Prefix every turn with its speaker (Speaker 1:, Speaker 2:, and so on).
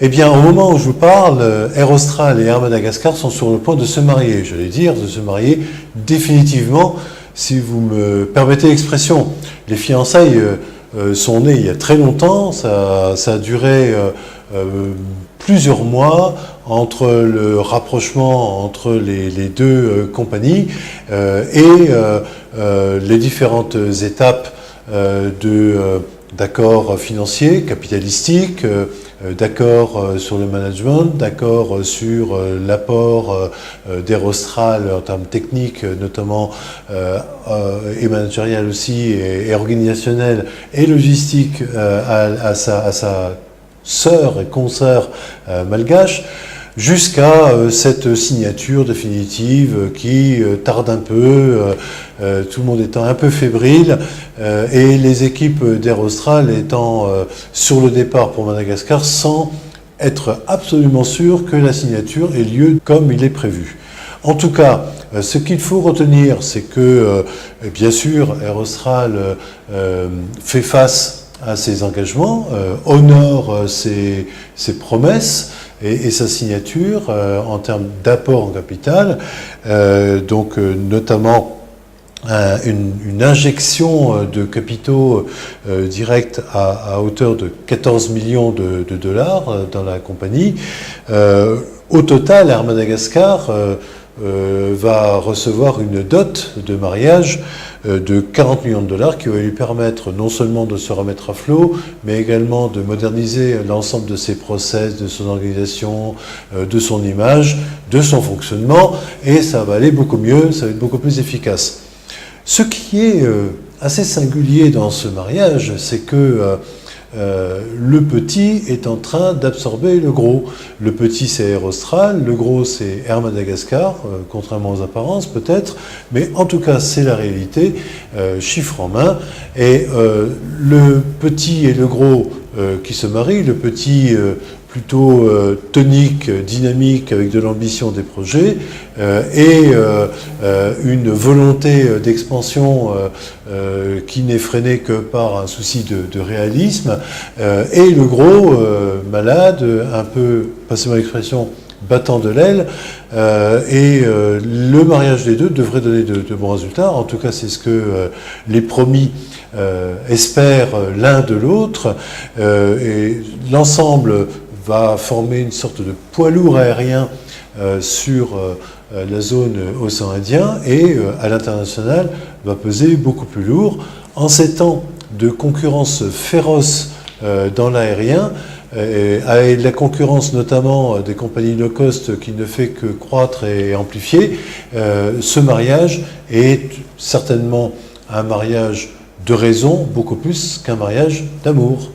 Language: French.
Speaker 1: Eh bien, au moment où je vous parle, Air Austral et Air Madagascar sont sur le point de se marier, j'allais dire, de se marier définitivement, si vous me permettez l'expression. Les fiançailles sont nées il y a très longtemps, ça a duré plusieurs mois entre le rapprochement entre les deux compagnies et les différentes étapes d'accords financiers, capitalistiques, d'accords sur le management, d'accords sur l'apport d'Air Austral en termes techniques, notamment et managérial aussi, et organisationnel et logistique à sa sœur et consoeur malgache, jusqu'à cette signature définitive qui tarde un peu, tout le monde étant un peu fébrile, et les équipes d'Air Austral étant sur le départ pour Madagascar sans être absolument sûr que la signature ait lieu comme il est prévu. En tout cas, ce qu'il faut retenir, c'est que, bien sûr, Air Austral fait face à ses engagements, honore ses promesses et sa signature en termes d'apport en capital, donc notamment une injection de capitaux directs à hauteur de 14 millions de dollars dans la compagnie. Au total, Air Madagascar va recevoir une dot de mariage de 40 millions de dollars qui va lui permettre non seulement de se remettre à flot, mais également de moderniser l'ensemble de ses process, de son organisation, de son image, de son fonctionnement, et ça va aller beaucoup mieux, ça va être beaucoup plus efficace. Ce qui est assez singulier dans ce mariage, c'est que le petit est en train d'absorber le gros. Le petit, c'est Air Austral, le gros, c'est Air Madagascar, contrairement aux apparences peut-être, mais en tout cas, c'est la réalité, chiffre en main. Et le petit et le gros qui se marient, le petit plutôt tonique, dynamique, avec de l'ambition des projets, et une volonté d'expansion qui n'est freinée que par un souci de réalisme, et le gros, malade, un peu, passez-moi l'expression, battant de l'aile, et le mariage des deux devrait donner de bons résultats. En tout cas, c'est ce que les promis espèrent l'un de l'autre, et l'ensemble va former une sorte de poids lourd aérien sur la zone océan Indien, et à l'international va peser beaucoup plus lourd. En ces temps de concurrence féroce dans l'aérien, avec la concurrence notamment des compagnies low cost qui ne fait que croître et amplifier, ce mariage est certainement un mariage de raison beaucoup plus qu'un mariage d'amour.